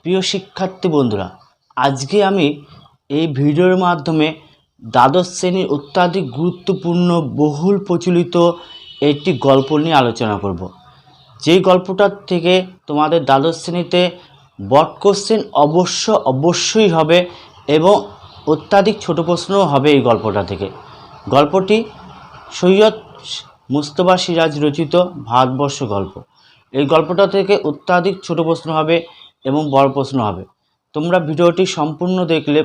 প্রিয় শিক্ষার্থী বন্ধুরা, আজকে আমি এই ভিডিওর মাধ্যমে দ্বাদশ শ্রেণীর অত্যাধিক গুরুত্বপূর্ণ বহুল প্রচলিত একটি গল্প নিয়ে আলোচনা করব। যেই গল্পটার থেকে তোমাদের দ্বাদশ শ্রেণীতে বট কোশ্চেন অবশ্যই হবে এবং অত্যাধিক ছোট প্রশ্নও হবে এই গল্পটা থেকে। গল্পটি সৈয়দ মুস্তফা সিরাজ রচিত ভারতবর্ষ গল্প। এই গল্পটা থেকে অত্যাধিক ছোট প্রশ্ন হবে এবং বড় প্রশ্ন হবে। তোমরা ভিডিওটি সম্পূর্ণ দেখলে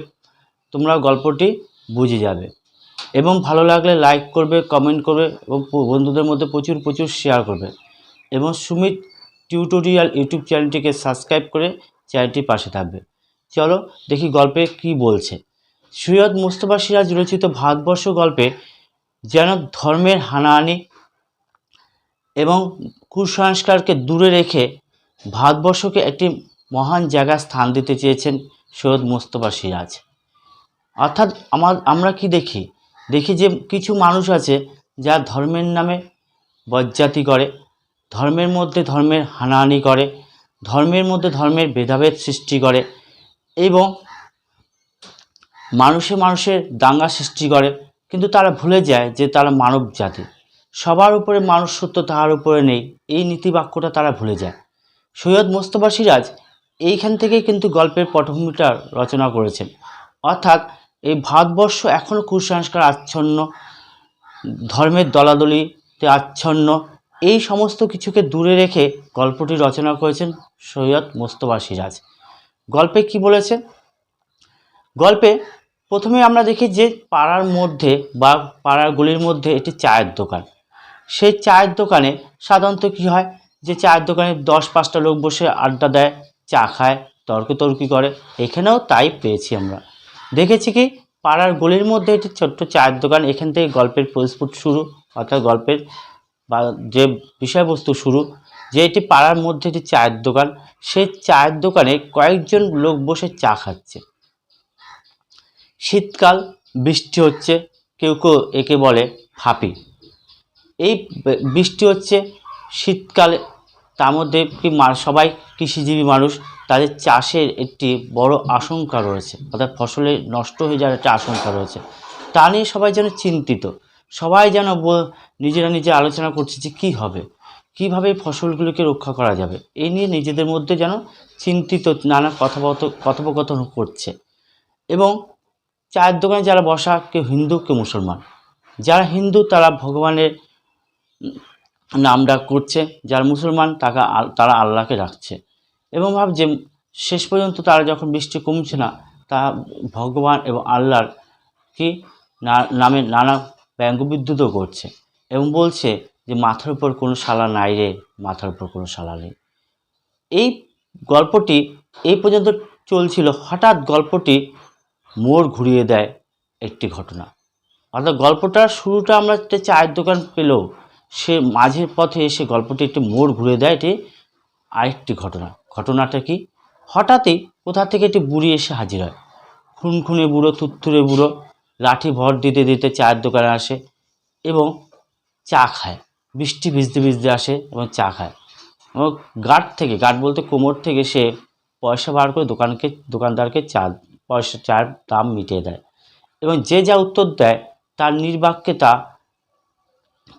তোমরা গল্পটি বুঝে যাবে এবং ভালো লাগলে লাইক করবে, কমেন্ট করবে এবং বন্ধুদের মধ্যে প্রচুর শেয়ার করবে এবং সুমিত টিউটোরিয়াল ইউটিউব চ্যানেলটিকে সাবস্ক্রাইব করে চ্যানেলটির পাশে থাকবে। চলো দেখি গল্পে কি বলছে। সৈয়দ মুস্তফা সিরাজ রচিত ভারতবর্ষ গল্পে যেন ধর্মের হানাহানি এবং কুসংস্কারকে দূরে রেখে ভারতবর্ষকে একটি মহান জায়গায় স্থান দিতে চেয়েছেন সৈয়দ মুস্তফা সিরাজ। অর্থাৎ আমরা কি দেখি যে কিছু মানুষ আছে যা ধর্মের নামে বজ্জাতি করে, ধর্মের মধ্যে ধর্মের হানাহানি করে, ধর্মের মধ্যে ধর্মের ভেদাভেদ সৃষ্টি করে এবং মানুষের দাঙ্গা সৃষ্টি করে। কিন্তু তারা ভুলে যায় যে তারা মানব জাতি, সবার উপরে মানুষত্ব তাহার উপরে নেই, এই নীতিবাক্যটা তারা ভুলে যায়। সৈয়দ মুস্তফা সিরাজ এইখান থেকেই কিন্তু গল্পের পটভূমিটা রচনা করেছেন। অর্থাৎ এই ভারতবর্ষ এখনও কুসংস্কার আচ্ছন্ন, ধর্মের দলাদলিতে আচ্ছন্ন, এই সমস্ত কিছুকে দূরে রেখে গল্পটি রচনা করেছেন সৈয়দ মুস্তফা সিরাজ। গল্পে কি বলেছে? গল্পে প্রথমে আমরা দেখি যে পাড়ার মধ্যে বা পাড়ার গলির মধ্যে একটি চায়ের দোকান। সেই চায়ের দোকানে সাধারণত কী হয়, যে চায়ের দোকানে 10-5টা লোক বসে আড্ডা দেয়, চা খায়, তর্কতর্কি করে। এখানেও তাই পেয়েছি আমরা। দেখেছি কি পাড়ার গলির মধ্যে একটি ছোট্ট চায়ের দোকান, এখান থেকে গল্পের পরিস্ফুট শুরু, অর্থাৎ গল্পের বা যে বিষয়বস্তু শুরু, যে এটি পাড়ার মধ্যে একটি চায়ের দোকান। সেই চায়ের দোকানে কয়েকজন লোক বসে চা খাচ্ছে। শীতকাল, বৃষ্টি হচ্ছে, কেউ একে বলে ফাঁপি। এই বৃষ্টি হচ্ছে শীতকালে, তার মধ্যে কি সবাই কৃষিজীবী মানুষ, তাদের চাষের একটি বড় আশঙ্কা রয়েছে, অর্থাৎ ফসলে নষ্ট হয়ে যাওয়ার একটা আশঙ্কা রয়েছে। তা নিয়ে সবাই যেন চিন্তিত, সবাই যেন নিজেরা আলোচনা করছে যে কী হবে, কীভাবে ফসলগুলোকে রক্ষা করা যাবে। এই নিয়ে নিজেদের মধ্যে যেন চিন্তিত, নানা কথোপকথন করছে। এবং চায়ের দোকানে যারা বসা, কেউ হিন্দু কেউ মুসলমান। যারা হিন্দু তারা ভগবানের নাম ডাক করছে, যারা মুসলমান তারা আল্লাহকে ডাকছে এবং ভাবছে শেষ পর্যন্ত তারা যখন বৃষ্টি কমছে না, তা ভগবান এবং আল্লাহর কি নামে নানা ব্যঙ্গবিদ্রুতও করছে এবং বলছে যে মাথার উপর কোনো শালা নাই রে, মাথার উপর কোনো শালা নেই। এই গল্পটি এই পর্যন্ত চলছিল। হঠাৎ গল্পটি মোড় ঘুরিয়ে দেয় একটি ঘটনা। অর্থাৎ গল্পটার শুরুটা আমরা একটা চায়ের দোকান পেলেও সে মাঝের পথে এসে গল্পটি একটি মোড় ঘুরে দেয় এটি আরেকটি ঘটনাটা কি, হঠাৎই কোথা থেকে একটি বুড়ি এসে হাজির হয়। খুনখুনে বুড়ো, থুরথুরে বুড়ো, লাঠি ভর দিতে দিতে চায়ের দোকানে আসে এবং চা খায়। বৃষ্টি ভিজতে আসে এবং চা খায় এবং গার্ড বলতে কোমর থেকে সে পয়সা বার করে দোকানদারকে চায়ের দাম মিটিয়ে দেয় এবং যে যা উত্তর দেয় তার নির্বাক্যে তা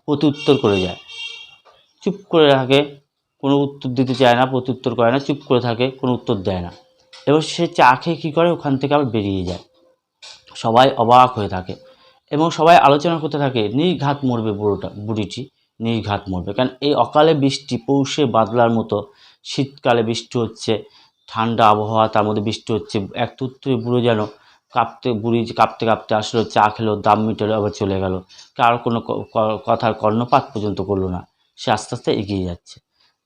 প্রত্যুত্তর করে যায়। চুপ করে থাকে, কোনো উত্তর দিতে চায় না, প্রত্যুত্তর করে না, চুপ করে থাকে, কোনো উত্তর দেয় না এবং সে চা খেয়ে কী করে, ওখান থেকে আবার বেরিয়ে যায়। সবাই অবাক হয়ে থাকে এবং সবাই আলোচনা করতে থাকে নির্ঘাত মরবে বুড়িটি, নির্ঘাত মরবে। কারণ এই অকালে বৃষ্টি, পৌষে বাদলার মতো শীতকালে বৃষ্টি হচ্ছে, ঠান্ডা আবহাওয়া, তার মধ্যে বৃষ্টি হচ্ছে। এক তুত্তুরে বুড়ো যেন কাঁপতে আসলো, চা খেলো, দাম মিটালো, আবার চলে গেল। কারো কোনো কথার কর্ণপাত পর্যন্ত করলো না, সে আস্তে আস্তে এগিয়ে যাচ্ছে।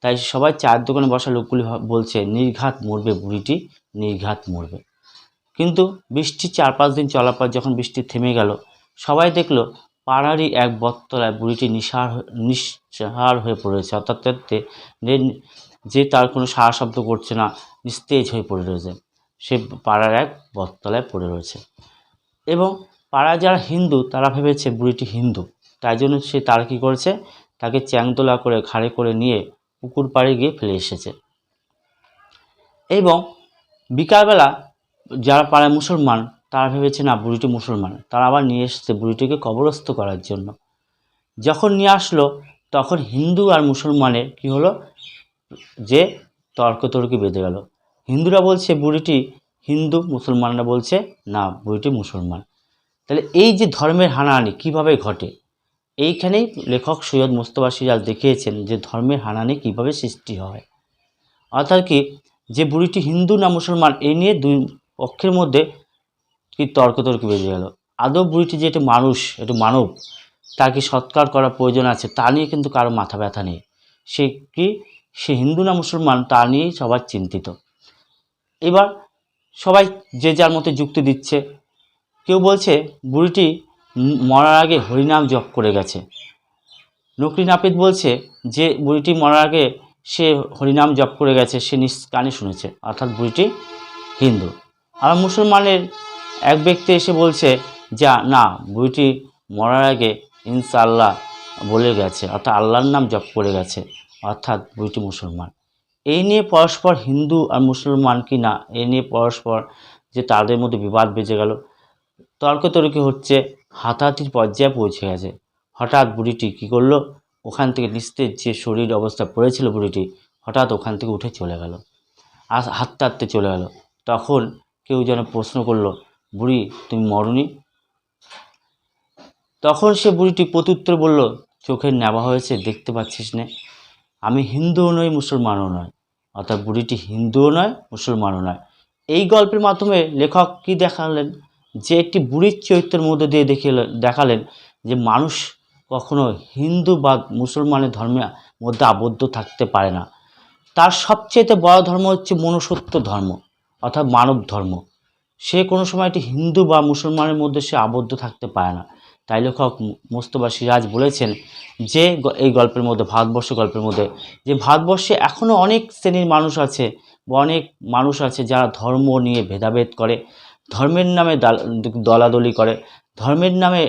তাই সবাই চায়ের দোকানে বসা লোকগুলি বলছে নির্ঘাত মরবে বুড়িটি, নির্ঘাত মরবে। কিন্তু বৃষ্টি 4-5 দিন চলার পর যখন বৃষ্টি থেমে গেল, সবাই দেখলো পাড়ারই এক বটতলায় বুড়িটি নিঃসাড় হয়ে পড়েছে। অর্থাৎ যে তার কোনো সাড়া শব্দ করছে না, নিস্তেজ হয়ে পড়ে রয়েছে। সে পাড়ার এক বটতলায় পড়ে রয়েছে এবং পাড়ার যারা হিন্দু তারা ভেবেছে বুড়িটি হিন্দু, তাই জন্য তারা কী করেছে, তাকে চ্যাংদোলা করে ঘাড়ে করে নিয়ে পুকুর পাড়ে গিয়ে ফেলে এসেছে। এবং বিকালবেলা যারা পাড়ায় মুসলমান তারা ভেবেছে না বুড়িটি মুসলমান, তারা আবার নিয়ে এসছে বুড়িটিকে কবরস্থ করার জন্য। যখন নিয়ে আসলো তখন হিন্দু আর মুসলমানের কি হলো যে তর্কতর্কি বেঁধে গেল। হিন্দুরা বলছে বুড়িটি হিন্দু, মুসলমানরা বলছে না বুড়িটি মুসলমান। তাহলে এই যে ধর্মের হানাহানি কিভাবে ঘটে, এইখানেই লেখক সৈয়দ মুজতবা সিরাজ দেখিয়েছেন যে ধর্মের হানাহানি কিভাবে সৃষ্টি হয়। অর্থাৎ কি যে বুড়িটি হিন্দু না মুসলমান এই নিয়ে দুই পক্ষের মধ্যে কি তর্কতর্কি বেজে গেল। আদৌ বুড়িটি যে একটি মানুষ, একটু মানব, তার কি সৎকার করার প্রয়োজন আছে তা নিয়ে কিন্তু কারো মাথা ব্যথা নেই। সে হিন্দু না মুসলমান তা নিয়েই সবার চিন্তিত। এবার সবাই যে যার মতো যুক্তি দিচ্ছে। কেউ বলছে বুড়িটি মরার আগে হরিনাম জপ করে গেছে। নকরি নাপিত বলছে যে বুড়িটি মরার আগে সে হরিনাম জপ করে গেছে, সে নিজ কানে শুনেছে, অর্থাৎ বুড়িটি হিন্দু। আর মুসলমানের এক ব্যক্তি এসে বলছে যা না বুড়িটি মরার আগে ইনশাআল্লাহ বলে গেছে, অর্থাৎ আল্লাহর নাম জপ করে গেছে, অর্থাৎ বুড়িটি মুসলমান। এই নিয়ে পরস্পর হিন্দু আর মুসলমান কি না এই নিয়ে পরস্পর যে তাদের মধ্যে বিবাদ বেজে গেল, তর্কতর্কি হচ্ছে, হাতাহাতির পর্যায়ে পৌঁছে গেছে। হঠাৎ বুড়িটি কী করলো, ওখান থেকে নিস্তেজ যে শরীর অবস্থা পড়েছিল বুড়িটি হঠাৎ ওখান থেকে উঠে চলে গেল, আর হাঁটতে হাঁটতে চলে গেল। তখন কেউ যেন প্রশ্ন করলো বুড়ি তুমি মরনি? তখন সে বুড়িটি প্রত্যুত্তর বলল চোখের নেওয়া হয়েছে দেখতে পাচ্ছিস না, আমি হিন্দুও নই মুসলমানও নয়। অর্থাৎ বুড়িটি হিন্দুও নয় মুসলমানও নয়। এই গল্পের মাধ্যমে লেখক কি দেখালেন যে একটি বুড়ির চরিত্রের মধ্যে দিয়ে দেখালেন যে মানুষ কখনো হিন্দু বা মুসলমানের ধর্মের মধ্যে আবদ্ধ থাকতে পারে না। তার সবচেয়ে বড় ধর্ম হচ্ছে মনুষ্যত্ব ধর্ম, অর্থাৎ মানব ধর্ম। সে কোনো সময় একটি হিন্দু বা মুসলমানের মধ্যে সে আবদ্ধ থাকতে পারে না। তাই লেখক মুজতবা সিরাজ বলেছেন যে এই গল্পের মধ্যে, ভারতবর্ষ গল্পের মধ্যে, যে ভারতবর্ষে এখনও অনেক শ্রেণীর মানুষ আছে বা অনেক মানুষ আছে যারা ধর্ম নিয়ে ভেদাভেদ করে, ধর্মের নামে দলাদলি করে, ধর্মের নামে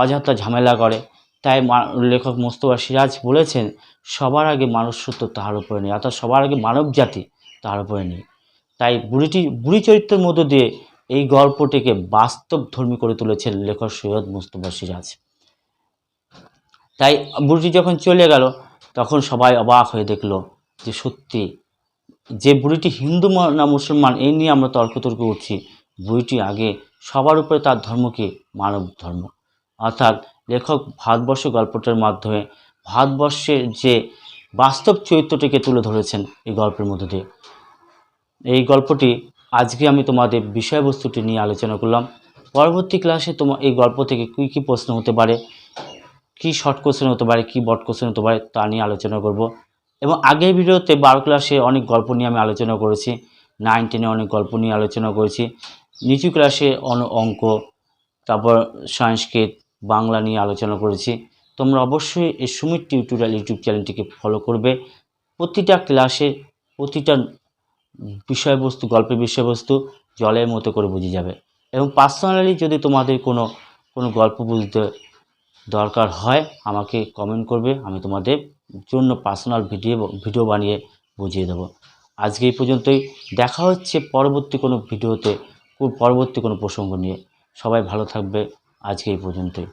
অযথা ঝামেলা করে। তাই লেখক মুজতবা সিরাজ বলেছেন সবার আগে মনুষ্যত্ব তাহার উপরে নেই, অর্থাৎ সবার আগে মানব জাতি তাহার উপরে নেই। তাই বুড়ি চরিত্রের মধ্য দিয়ে এই গল্পটিকে বাস্তবধর্মী করে তুলেছেন লেখক সৈয়দ মুজতবা সিরাজ। তাই বুড়িটি যখন চলে গেল তখন সবাই অবাক হয়ে দেখলো যে সত্যি যে বুড়িটি হিন্দু না মুসলমান এই নিয়ে আমরা তর্ক উঠছি, বুড়িটি আগে সবার উপরে তার ধর্মকে মানব ধর্ম। অর্থাৎ লেখক ভারতবর্ষ গল্পটার মাধ্যমে ভারতবর্ষের যে বাস্তব চরিত্রটিকে তুলে ধরেছেন এই গল্পের মধ্যে দিয়ে। এই গল্পটি আজকে আমি তোমাদের বিষয়বস্তুটি নিয়ে আলোচনা করলাম। পরবর্তী ক্লাসে এই গল্প থেকে কী কী প্রশ্ন হতে পারে, কি শর্ট কোশ্চেন হতে পারে, কি বড় কোশ্চেন হতে পারে তা নিয়ে আলোচনা করব। এবং আগের ভিডিওতে 12 ক্লাসে অনেক গল্প নিয়ে আমি আলোচনা করেছি, 9, 10 অনেক গল্প নিয়ে আলোচনা করেছি, নিচু ক্লাসে অঙ্ক, তারপর সংস্কৃত, বাংলা নিয়ে আলোচনা করেছি। তোমরা অবশ্যই এই সুমিত টিউটোরিয়াল ইউটিউব চ্যানেলটিকে ফলো করবে। প্রতিটা ক্লাসে প্রতিটা বিষয়বস্তু, গল্পের বিষয়বস্তু জলের মতো করে বুঝে যাবে। এবং পার্সোনালি যদি তোমাদের কোনো গল্প বুঝতে দরকার হয় আমাকে কমেন্ট করবে, আমি তোমাদের জন্য পার্সোনাল ভিডিও বানিয়ে বুঝিয়ে দেবো। আজকে এই পর্যন্তই, দেখা হচ্ছে পরবর্তী কোনো ভিডিওতে পরবর্তী কোনো প্রসঙ্গ নিয়ে। সবাই ভালো থাকবে, আজকে এই পর্যন্তই।